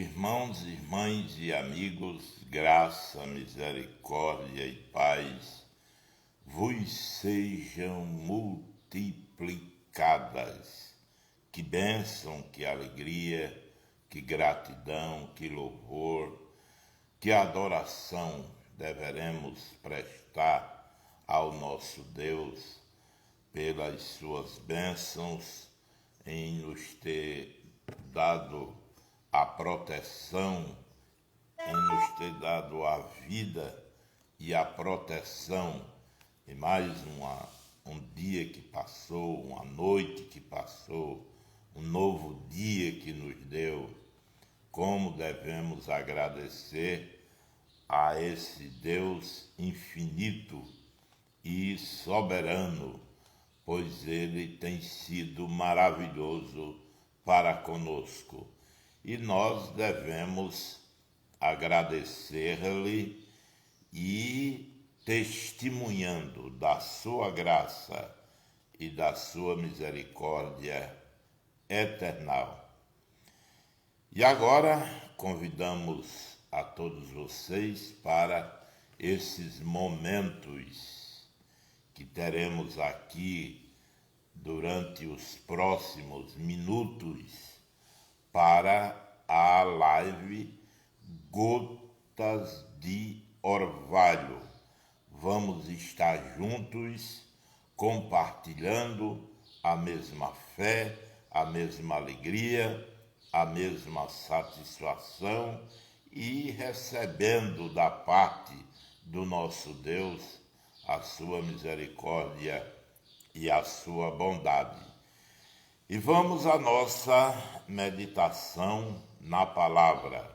Irmãos, irmãs e amigos, graça, misericórdia e paz vos sejam multiplicadas. Que bênção, que alegria, que gratidão, que louvor, que adoração deveremos prestar ao nosso Deus pelas suas bênçãos em nos ter dado a proteção, em nos ter dado a vida e a proteção e mais um dia que passou, uma noite que passou, um novo dia que nos deu. Como devemos agradecer a esse Deus infinito e soberano, pois Ele tem sido maravilhoso para conosco. E nós devemos agradecer-lhe e, testemunhando da sua graça e da sua misericórdia eternal. E agora convidamos a todos vocês para esses momentos que teremos aqui durante os próximos minutos para a live Gotas de Orvalho. Vamos estar juntos compartilhando a mesma fé, a mesma alegria, a mesma satisfação e recebendo da parte do nosso Deus a sua misericórdia e a sua bondade. E vamos à nossa meditação na palavra.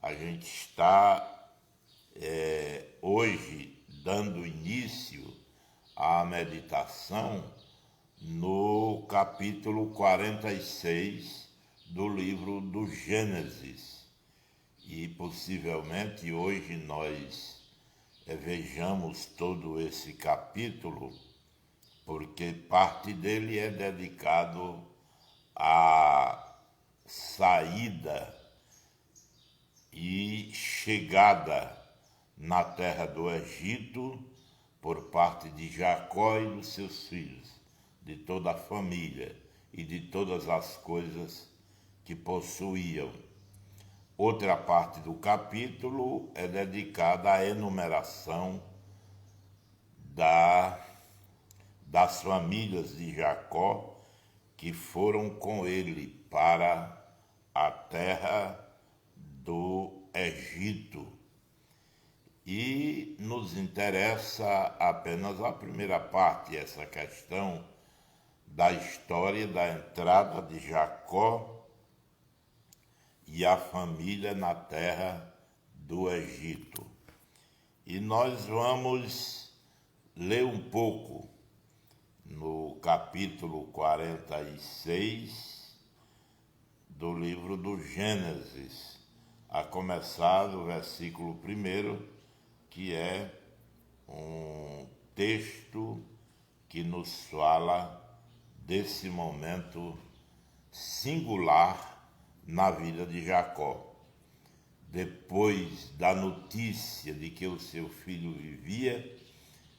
A gente está hoje dando início à meditação no capítulo 46 do livro do Gênesis. E possivelmente hoje nós vejamos todo esse capítulo, porque parte dele é dedicado à saída e chegada na terra do Egito por parte de Jacó e dos seus filhos, de toda a família e de todas as coisas que possuíam. Outra parte do capítulo é dedicada à enumeração das famílias de Jacó que foram com ele para a terra do Egito. E nos interessa apenas a primeira parte, essa questão da história da entrada de Jacó e a família na terra do Egito. E nós vamos ler um pouco no capítulo 46 do livro do Gênesis, a começar do versículo 1, que é um texto que nos fala desse momento singular na vida de Jacó. Depois da notícia de que o seu filho vivia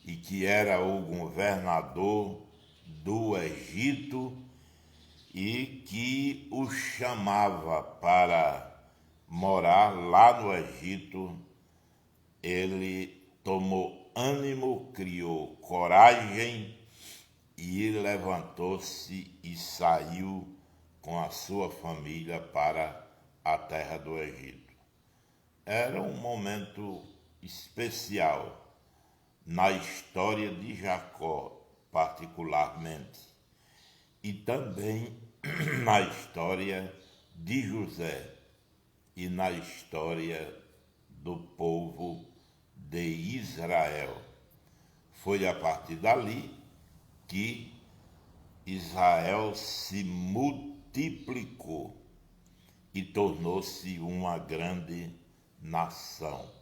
e que era o governador do Egito e que o chamava para morar lá no Egito, ele tomou ânimo, criou coragem e levantou-se e saiu com a sua família para a terra do Egito. Era um momento especial na história de Jacó, particularmente, e também na história de José e na história do povo de Israel. Foi a partir dali que Israel se multiplicou e tornou-se uma grande nação.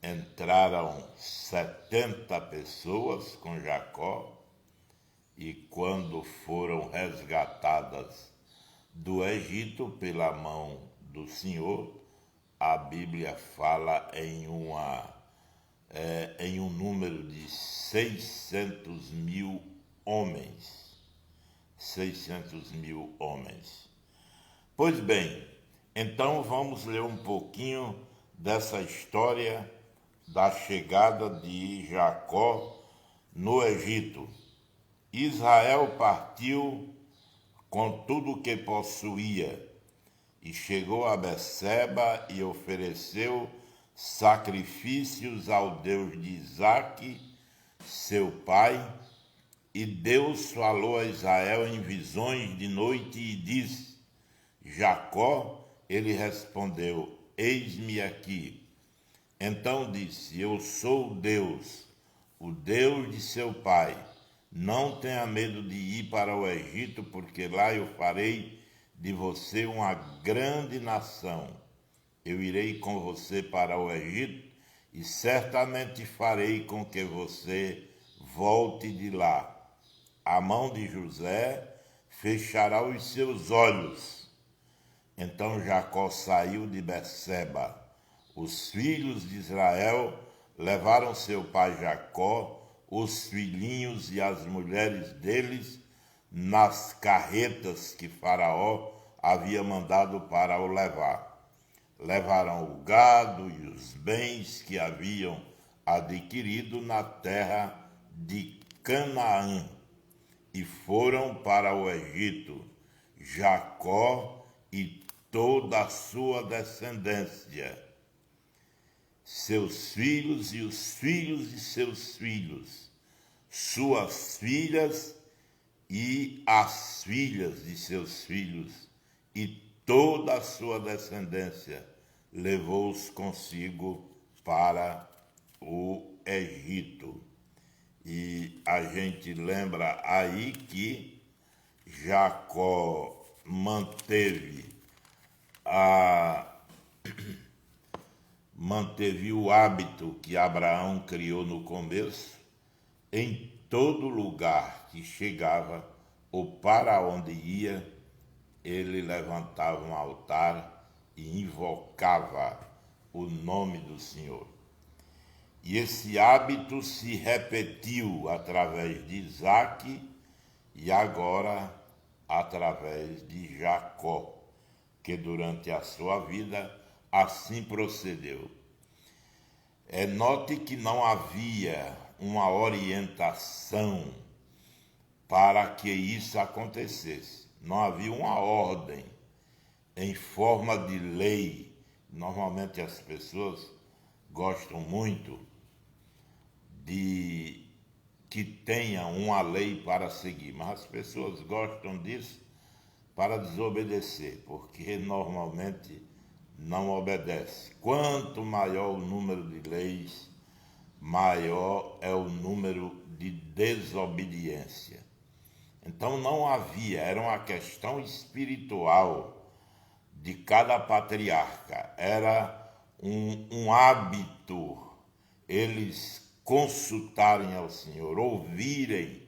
Entraram 70 pessoas com Jacó e quando foram resgatadas do Egito pela mão do Senhor, a Bíblia fala em um número de 600 mil homens. 600 mil homens. Pois bem, então vamos ler um pouquinho dessa história da chegada de Jacó no Egito. Israel partiu com tudo o que possuía e chegou a Berseba e ofereceu sacrifícios ao Deus de Isaque, seu pai. E Deus falou a Israel em visões de noite e disse: Jacó. Ele respondeu: eis-me aqui. Então disse: eu sou Deus, o Deus de seu pai. Não tenha medo de ir para o Egito, porque lá eu farei de você uma grande nação. Eu irei com você para o Egito e certamente farei com que você volte de lá. A mão de José fechará os seus olhos. Então Jacó saiu de Berseba. Os filhos de Israel levaram seu pai Jacó, os filhinhos e as mulheres deles, nas carretas que Faraó havia mandado para o levar. Levaram o gado e os bens que haviam adquirido na terra de Canaã e foram para o Egito, Jacó e toda a sua descendência, seus filhos e os filhos de seus filhos, suas filhas e as filhas de seus filhos, e toda a sua descendência levou-os consigo para o Egito. E a gente lembra aí que Jacó manteve o hábito que Abraão criou no começo. Em todo lugar que chegava ou para onde ia, ele levantava um altar e invocava o nome do Senhor. E esse hábito se repetiu através de Isaque e agora através de Jacó, que durante a sua vida assim procedeu. Note que não havia uma orientação para que isso acontecesse. Não havia uma ordem em forma de lei. Normalmente as pessoas gostam muito de que tenha uma lei para seguir, mas as pessoas gostam disso para desobedecer, porque normalmente não obedece. Quanto maior o número de leis, maior é o número de desobediência. Então não havia, era uma questão espiritual de cada patriarca, era um hábito eles consultarem ao Senhor, ouvirem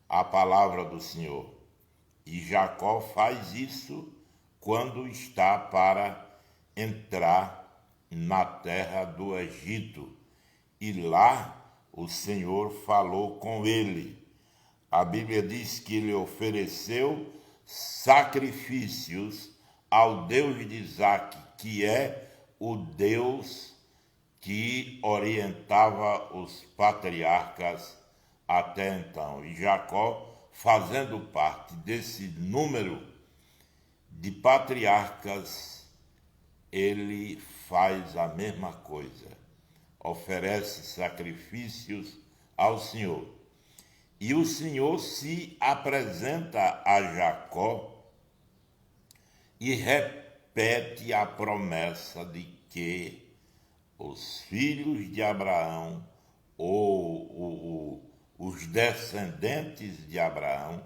a palavra do Senhor. E Jacó faz isso quando está para entrar na terra do Egito. E lá o Senhor falou com ele. A Bíblia diz que ele ofereceu sacrifícios ao Deus de Isaque, que é o Deus que orientava os patriarcas até então. E Jacó, fazendo parte desse número de patriarcas, ele faz a mesma coisa, oferece sacrifícios ao Senhor. E o Senhor se apresenta a Jacó e repete a promessa de que os filhos de Abraão, ou os descendentes de Abraão,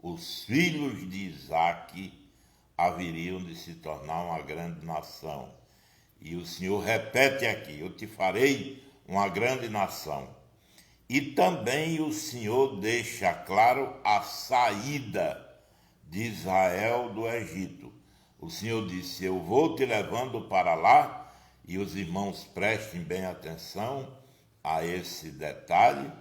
os filhos de Isaque, haveriam de se tornar uma grande nação. E o Senhor repete aqui: eu te farei uma grande nação. E também o Senhor deixa claro a saída de Israel do Egito. O Senhor disse: eu vou te levando para lá, e os irmãos prestem bem atenção a esse detalhe.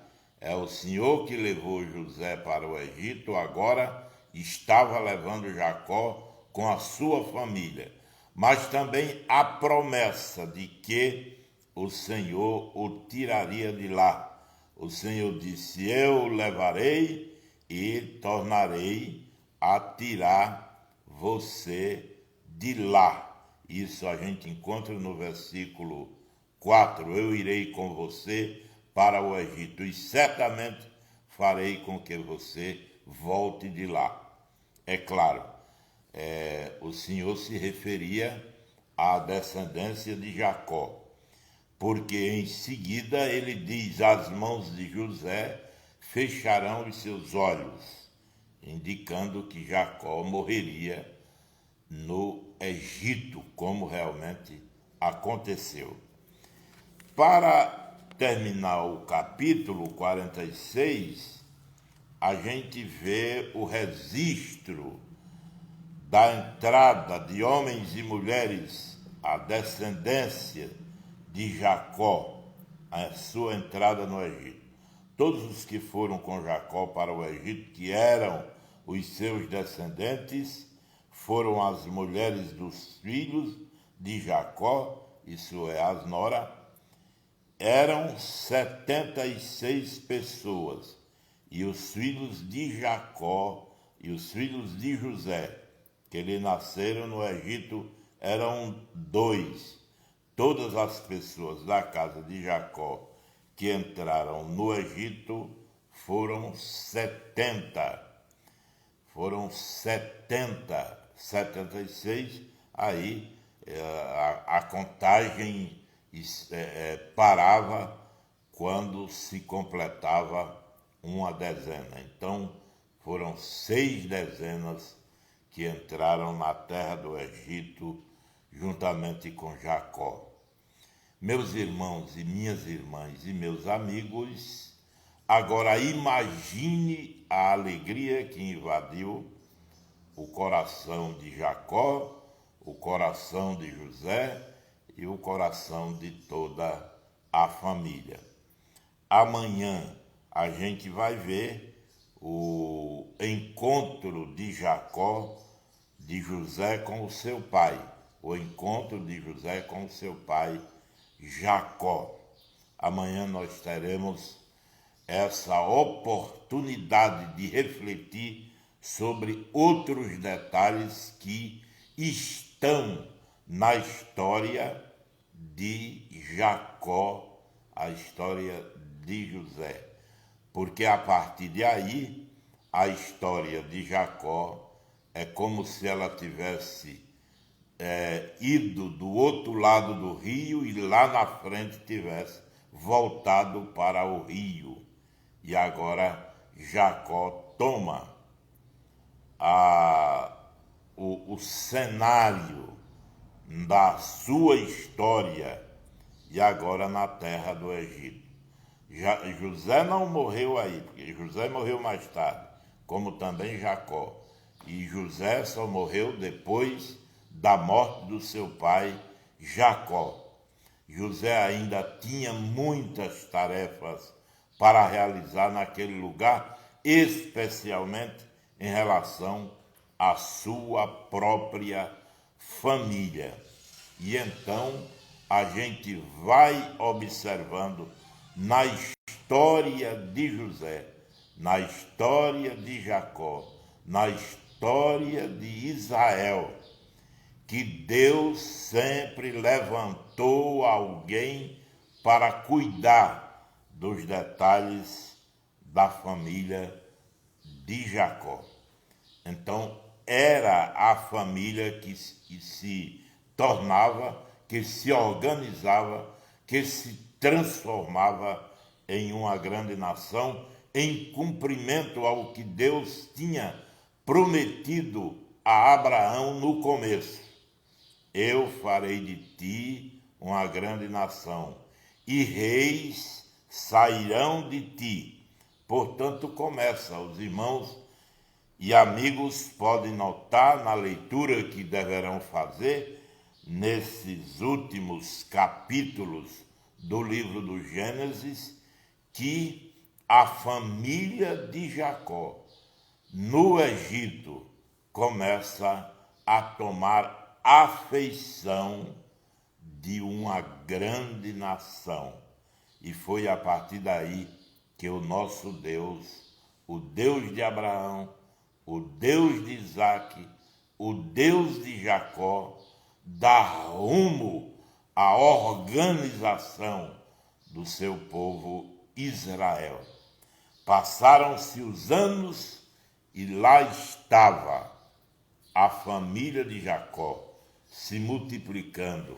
É o Senhor que levou José para o Egito, agora estava levando Jacó com a sua família, mas também a promessa de que o Senhor o tiraria de lá. O Senhor disse: eu o levarei e tornarei a tirar você de lá. Isso a gente encontra no versículo 4: eu irei com você para o Egito e certamente farei com que você volte de lá. É claro, o Senhor se referia à descendência de Jacó, porque em seguida ele diz: as mãos de José fecharão os seus olhos, indicando que Jacó morreria no Egito, como realmente aconteceu. Para terminar o capítulo 46, a gente vê o registro da entrada de homens e mulheres, a descendência de Jacó, a sua entrada no Egito. Todos os que foram com Jacó para o Egito, que eram os seus descendentes, foram as mulheres dos filhos de Jacó, isso é, as noras. Eram 76 pessoas, e os filhos de Jacó e os filhos de José, que lhe nasceram no Egito, eram 2. Todas as pessoas da casa de Jacó que entraram no Egito foram 70. Foram 76. Aí a contagem parava quando se completava uma dezena. Então, foram 6 dezenas que entraram na terra do Egito juntamente com Jacó. Meus irmãos e minhas irmãs e meus amigos, agora imagine a alegria que invadiu o coração de Jacó, o coração de José e o coração de toda a família. Amanhã a gente vai ver o encontro de Jacó, de José com o seu pai. O encontro de José com o seu pai Jacó. Amanhã nós teremos essa oportunidade de refletir sobre outros detalhes que estão na história de Jacó, a história de José. Porque a partir de aí, a história de Jacó é como se ela tivesse ido do outro lado do rio e lá na frente tivesse voltado para o rio. E agora Jacó toma o cenário da sua história, e agora na terra do Egito. José não morreu aí, porque José morreu mais tarde, como também Jacó. E José só morreu depois da morte do seu pai Jacó. José ainda tinha muitas tarefas para realizar naquele lugar, especialmente em relação à sua própria família. E então a gente vai observando na história de José, na história de Jacó, na história de Israel, que Deus sempre levantou alguém para cuidar dos detalhes da família de Jacó. Então, era a família que se tornava, que se organizava, que se transformava em uma grande nação, em cumprimento ao que Deus tinha prometido a Abraão no começo. Eu farei de ti uma grande nação, e reis sairão de ti. Portanto, começa, os irmãos E amigos podem notar na leitura que deverão fazer nesses últimos capítulos do livro do Gênesis, que a família de Jacó no Egito começa a tomar a feição de uma grande nação. E foi a partir daí que o nosso Deus, o Deus de Abraão, o Deus de Isaque, o Deus de Jacó, dá rumo à organização do seu povo Israel. Passaram-se os anos e lá estava a família de Jacó se multiplicando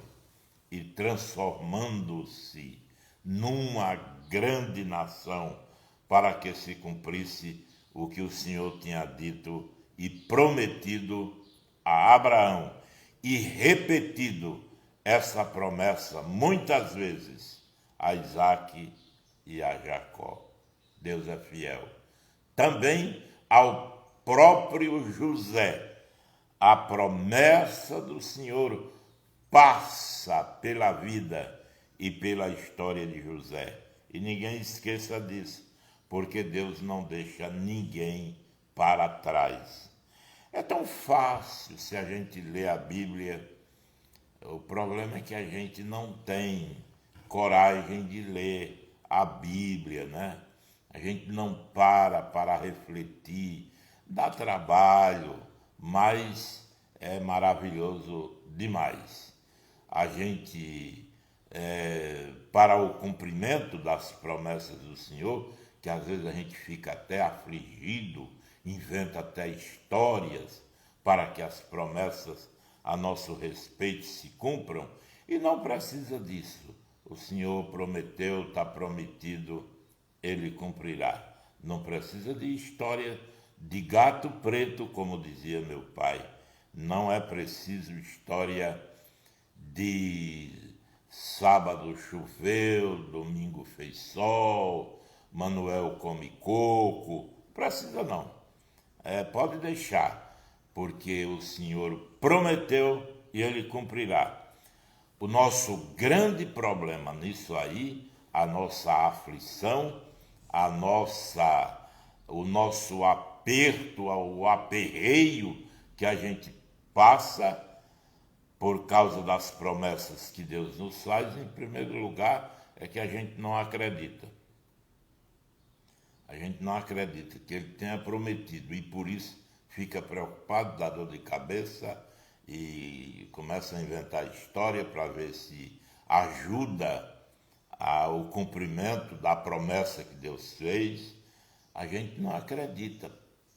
e transformando-se numa grande nação, para que se cumprisse o que o Senhor tinha dito e prometido a Abraão, e repetido essa promessa muitas vezes a Isaque e a Jacó. Deus é fiel. Também ao próprio José, a promessa do Senhor passa pela vida e pela história de José. E ninguém esqueça disso, porque Deus não deixa ninguém para trás. É tão fácil se a gente lê a Bíblia. O problema é que a gente não tem coragem de ler a Bíblia, né? A gente não para refletir. Dá trabalho, mas é maravilhoso demais. A gente, para o cumprimento das promessas do Senhor, que às vezes a gente fica até afligido, inventa até histórias para que as promessas a nosso respeito se cumpram, e não precisa disso. O Senhor prometeu, está prometido, Ele cumprirá. Não precisa de história de gato preto, como dizia meu pai. Não é preciso história de sábado choveu, domingo fez sol, Manuel come coco. Precisa não. Pode deixar, porque o Senhor prometeu e Ele cumprirá. O nosso grande problema nisso aí, a nossa aflição, o nosso aperto, o aperreio que a gente passa por causa das promessas que Deus nos faz, em primeiro lugar, é que a gente não acredita. A gente não acredita que Ele tenha prometido e por isso fica preocupado, dá dor de cabeça e começa a inventar história para ver se ajuda ao cumprimento da promessa que Deus fez. A gente não acredita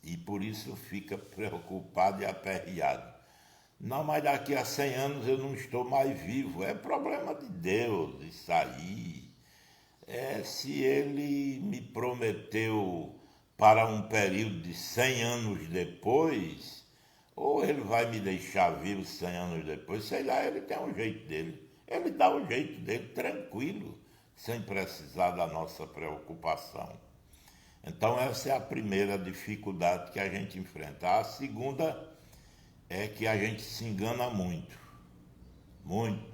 e por isso fica preocupado e aperreado. Não, mas daqui a 100 anos eu não estou mais vivo. É problema de Deus isso aí. Se Ele me prometeu para um período de 100 anos depois, ou Ele vai me deixar vivo 100 anos depois, sei lá, Ele tem um jeito dele. Ele dá o jeito dele tranquilo, sem precisar da nossa preocupação. Então essa é a primeira dificuldade que a gente enfrenta. A segunda é que a gente se engana muito. Muito.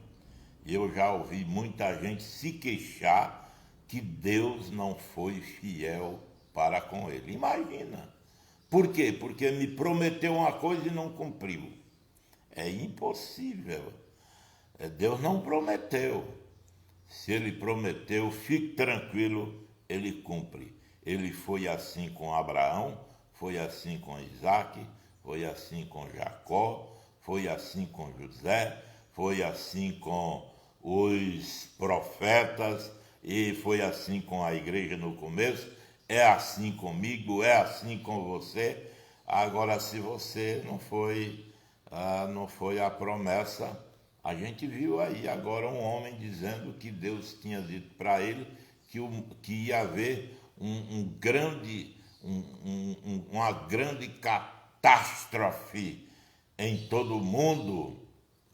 Eu já ouvi muita gente se queixar que Deus não foi fiel para com ele. Imagina. Por quê? Porque me prometeu uma coisa e não cumpriu. É impossível. Deus não prometeu. Se Ele prometeu, fique tranquilo, Ele cumpre. Ele foi assim com Abraão, foi assim com Isaque, foi assim com Jacó, foi assim com José, foi assim com os profetas e foi assim com a igreja no começo. É assim comigo, é assim com você. Agora, se você não foi a promessa, a gente viu aí agora um homem dizendo que Deus tinha dito para ele que ia haver uma grande catástrofe em todo o mundo,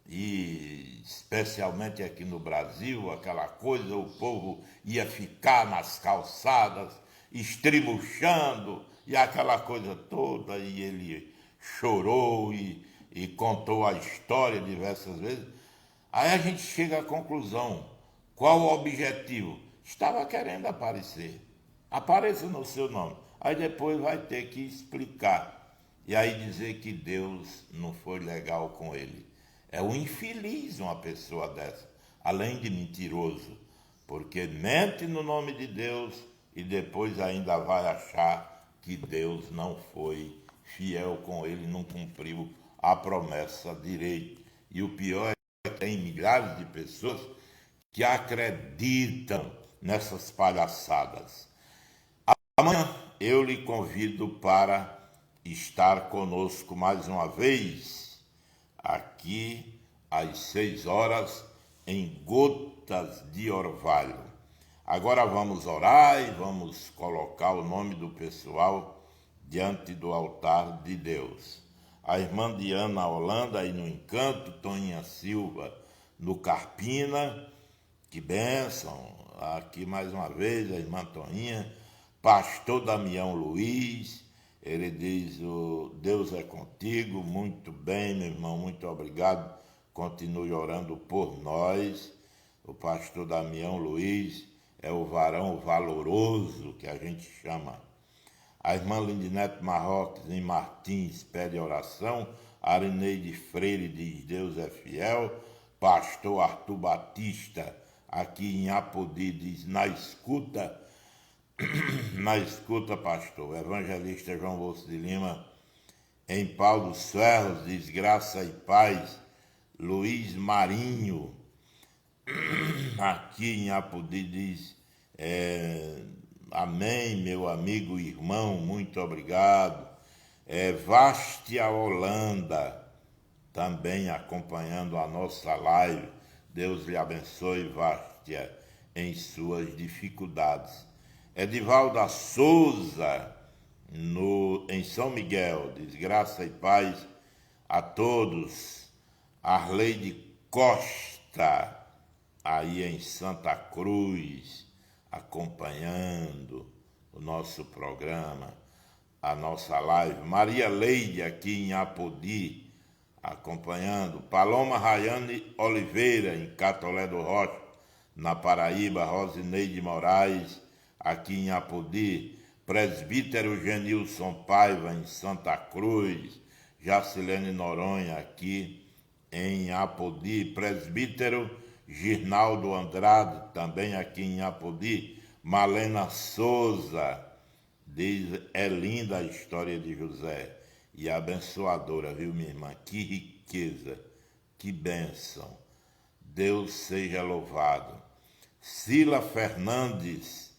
e especialmente aqui no Brasil, aquela coisa, o povo ia ficar nas calçadas, estribuchando, e aquela coisa toda, e ele chorou e contou a história diversas vezes. Aí a gente chega à conclusão: qual o objetivo? Estava querendo aparecer. Apareça no seu nome. Aí depois vai ter que explicar. E aí dizer que Deus não foi legal com ele. É um infeliz uma pessoa dessa, além de mentiroso, porque mente no nome de Deus e depois ainda vai achar que Deus não foi fiel com ele, não cumpriu a promessa direito. E o pior é que tem milhares de pessoas que acreditam nessas palhaçadas. Amanhã eu lhe convido para estar conosco mais uma vez, aqui às 6 horas, em Gotas de Orvalho. Agora vamos orar e vamos colocar o nome do pessoal diante do altar de Deus. A irmã Diana Holanda aí no Encanto, Toninha Silva no Carpina, que bênção, aqui mais uma vez a irmã Toninha, pastor Damião Luiz, ele diz: o Deus é contigo, muito bem, meu irmão, muito obrigado, continue orando por nós. O pastor Damião Luiz é o varão valoroso que a gente chama. A irmã Lindinete Marroques em Martins pede oração. Arineide Freire diz: Deus é fiel. Pastor Arthur Batista aqui em Apodi diz: na escuta, na escuta, pastor. Evangelista João Bolso de Lima em Pau dos Ferros diz: graça e paz. Luiz Marinho aqui em Apodi diz: amém, meu amigo e irmão, muito obrigado. Vastia Holanda também acompanhando a nossa live. Deus lhe abençoe, Vastia, em suas dificuldades. Edivalda Souza, em São Miguel, diz: graça e paz a todos. Arleide Costa, aí em Santa Cruz, acompanhando o nosso programa, a nossa live. Maria Leide, aqui em Apodi, acompanhando. Paloma Rayane Oliveira, em Catolé do Rocha, na Paraíba. Rosineide Moraes, aqui em Apodi. Presbítero Genilson Paiva, em Santa Cruz. Jacilene Noronha, aqui em Apodi. Presbítero Girnaldo Andrade, também aqui em Apodi. Malena Souza diz: é linda a história de José e abençoadora, viu, minha irmã? Que riqueza, que bênção. Deus seja louvado. Sila Fernandes,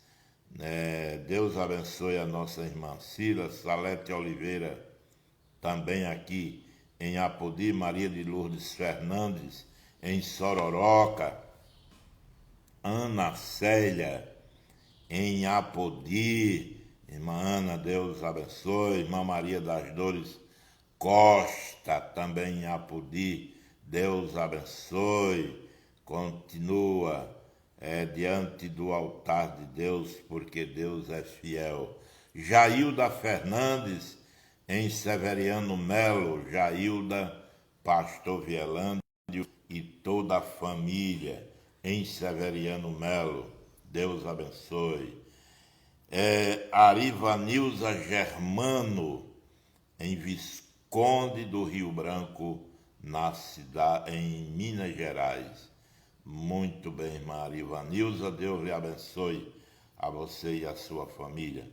Deus abençoe a nossa irmã Sila. Salete Oliveira, também aqui em Apodi. Maria de Lourdes Fernandes, em Sororoca. Ana Célia, em Apodi. Irmã Ana, Deus abençoe. Irmã Maria das Dores Costa, também em Apodi. Deus abençoe. Continua diante do altar de Deus, porque Deus é fiel. Jailda Fernandes, em Severiano Melo. Jailda, pastor Vielândio e toda a família em Severiano Melo. Deus abençoe. Arivanilza Germano, em Visconde do Rio Branco, na cidade, em Minas Gerais. Muito bem, irmã Arivanilza, Deus lhe abençoe a você e a sua família.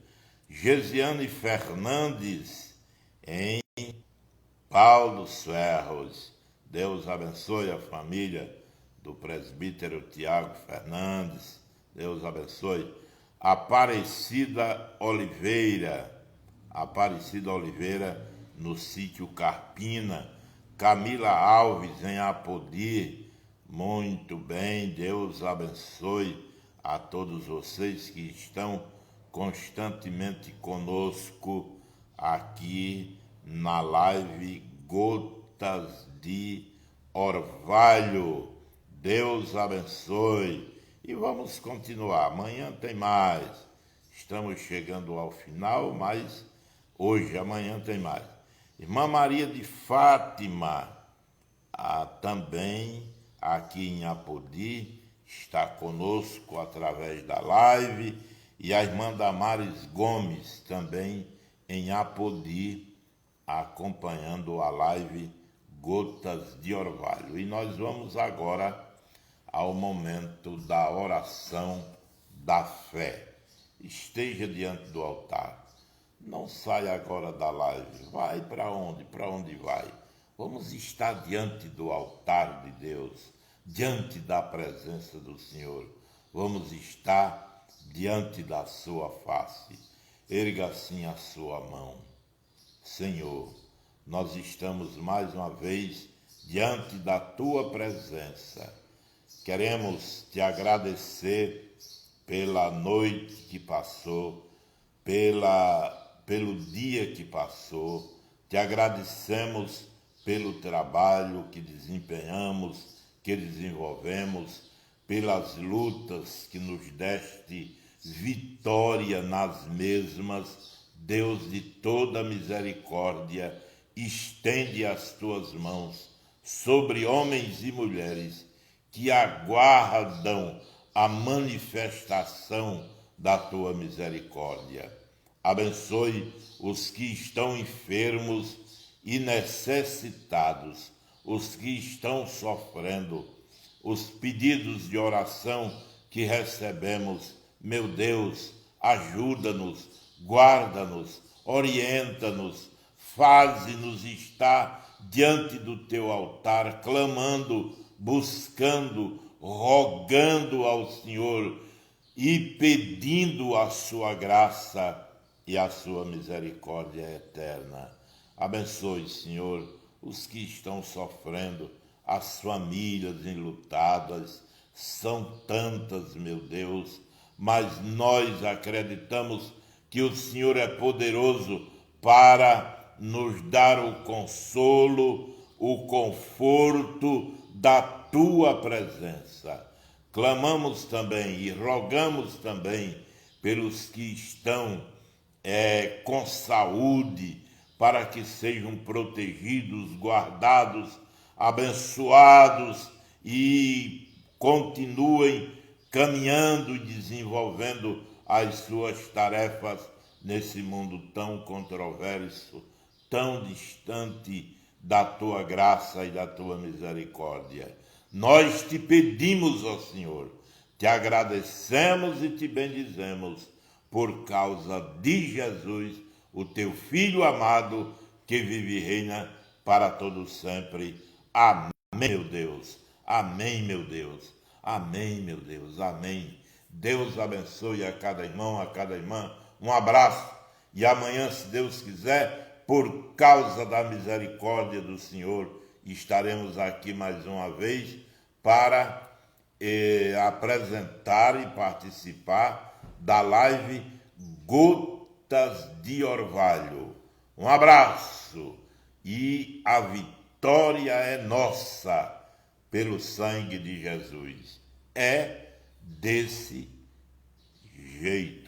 Gesiane Fernandes, em Pau dos Ferros. Deus abençoe a família do presbítero Tiago Fernandes. Deus abençoe. Aparecida Oliveira, no sítio Carpina. Camila Alves, em Apodi. Muito bem, Deus abençoe a todos vocês que estão constantemente conosco aqui na live Gotas de Orvalho. Deus abençoe. E vamos continuar. Amanhã tem mais. Estamos chegando ao final, mas Hoje, amanhã tem mais. Irmã Maria de Fátima, também aqui em Apodi, está conosco através da live. E a irmã Damares Gomes, também em Apodi, acompanhando a live Gotas de Orvalho. E nós vamos agora ao momento da oração da fé. Esteja diante do altar. Não saia agora da live. Vai para onde? Para onde vai? Vamos estar diante do altar de Deus, diante da presença do Senhor. Vamos estar diante da sua face. Erga assim a sua mão. Senhor, nós estamos mais uma vez diante da tua presença. Queremos te agradecer pela noite que passou, pelo dia que passou. Te agradecemos pelo trabalho que desempenhamos, que desenvolvemos, pelas lutas que nos deste vitória nas mesmas. Deus de toda misericórdia, estende as tuas mãos sobre homens e mulheres que aguardam a manifestação da tua misericórdia. Abençoe os que estão enfermos e necessitados, os que estão sofrendo, os pedidos de oração que recebemos. Meu Deus, ajuda-nos, guarda-nos, orienta-nos, faze-nos estar diante do teu altar, clamando, buscando, rogando ao Senhor e pedindo a sua graça e a sua misericórdia eterna. Abençoe, Senhor, os que estão sofrendo, as famílias enlutadas. São tantas, meu Deus, mas nós acreditamos que o Senhor é poderoso para nos dar o consolo, o conforto da tua presença. Clamamos também e rogamos também pelos que estão com saúde, para que sejam protegidos, guardados, abençoados e continuem caminhando e desenvolvendo as suas tarefas nesse mundo tão controverso, tão distante da tua graça e da tua misericórdia. Nós te pedimos, ó Senhor, te agradecemos e te bendizemos por causa de Jesus, o teu Filho amado, que vive e reina para todo sempre. Amém, meu Deus. Amém, meu Deus. Amém, meu Deus. Amém. Deus abençoe a cada irmão, a cada irmã. Um abraço. E amanhã, se Deus quiser, por causa da misericórdia do Senhor, estaremos aqui mais uma vez para apresentar e participar da live Gotas de Orvalho. Um abraço e a vitória é nossa pelo sangue de Jesus. É desse jeito.